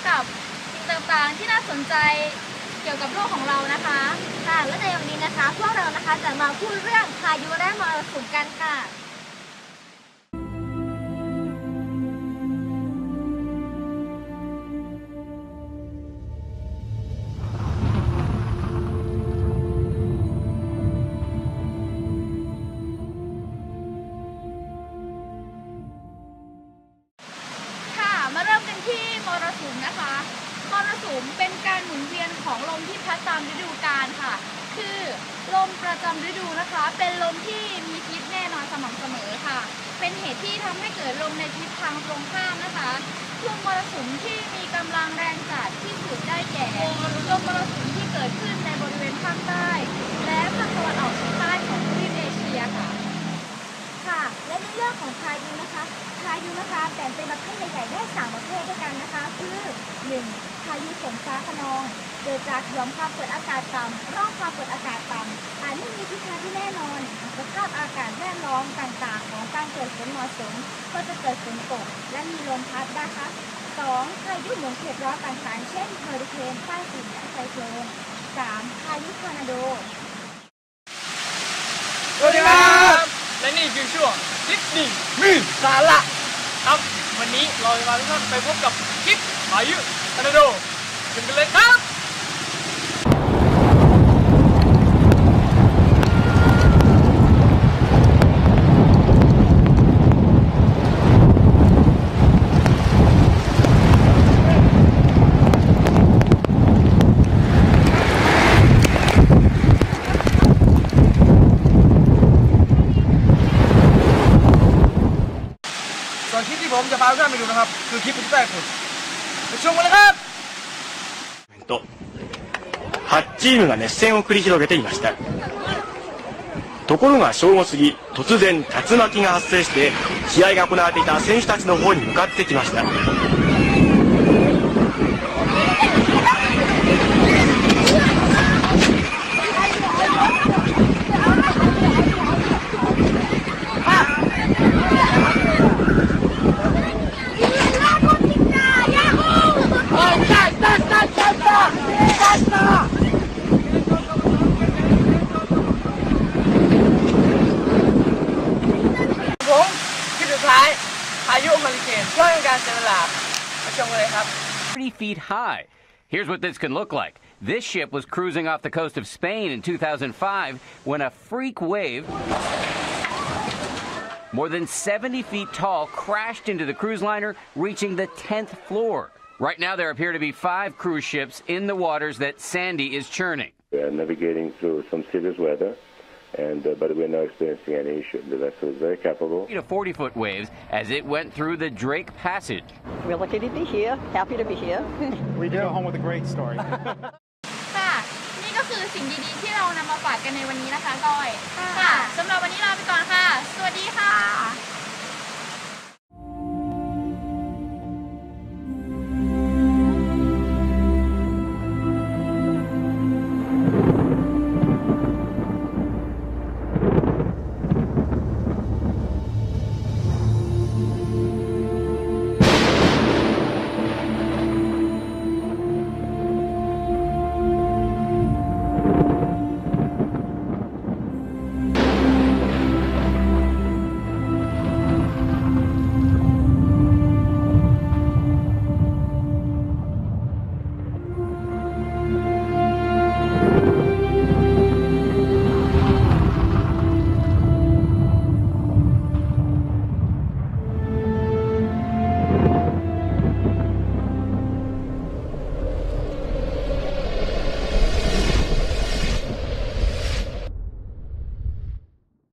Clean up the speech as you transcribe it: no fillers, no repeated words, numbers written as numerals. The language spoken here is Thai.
กับสิ่งต่างๆที่น่าสนใจเกี่ยวกับโลกของเรานะคะค่ะและในวันนี้นะคะพวกเรานะคะจะมาพูดเรื่องพายุและมรสุมกันค่ะมาเริ่มกันที่มรสุมนะคะมรสุมเป็นการหมุนเวียนของลมที่พัดตามฤดูกาลค่ะคือลมประจำฤดูนะคะเป็นลมที่มีทิศแน่นอนสม่ำเสมอค่ะเป็นเหตุที่ทำให้เกิดลมในทิศทางตรงข้ามนะคะลมมรสุมที่มีกำลังแรงจัดที่สุดได้แก่ลมมรสุมที่เกิดขึ้นในบริเวณภาคใต้และภาคตะวันออกเฉียงใต้ของทวีปเอเชียค่ะและในเรื่องของพายุนะคะแบ่งเป็นประเภทใหญ่ๆได้3ประเภทด้วยกันนะคะคือ 1. พายุฝนฟ้าคะนองเกิดจากหย่อมความกดอากาศต่ำร่องความกดอากาศต่ำอาจไม่มีทิศทางที่แน่นอนสภาพอากาศแวดล้อมต่างๆของการเกิดฝนเหมาะสมก็จะเกิดฝนตกและมีลมพัดนะคะ 2. พายุหมุนเขตร้อนต่างๆเช่นเฮอริเคนใต้ฝุ่นและไซโคลน 3. พายุทอร์นาโดสวัสดีครับและนี่คือช่วงคลิปดีมีสาระครับวันนี้เราจะพาทุกท่านไปพบกับคลิปพายุทอร์นาโดกันเลยครับส่วนคลิปที่ผมจะพาทุกท่านไปดูนะครับคือคลิปที่ใต้ฝุ่นไปชมกันเลยครับ8チームが熱戦を繰り広げていました。ところが正午過ぎ、突然竜巻が発生して試合が行われていた選手たちの方に向かってきました。ผมคลิปสุดท้ายพายุเฮอริเคนย่อยการเซลล์มาชมกันเลยครับ 30 feet high. Here's what this can look like. This ship was cruising off the coast of Spain in 2005 when a freak wave more than 70 feet tall crashed into the cruise liner, reaching the 10th floor. Right now, there appear to be 5 cruise ships in the waters that Sandy is churning. We are navigating through some serious weather, but we're not experiencing any issue. The vessel is very capable. 30 to 40-foot waves as it went through the Drake Passage. We're lucky to be here, happy to be here. We go home with a great story. ค่ะนี่ก็คือสิ่งดีๆที่เรานำมาฝากกันในวันนี้นะคะก้อยค่ะสำหรับวันนี้ลาไปก่อนค่ะสวัสดีค่ะ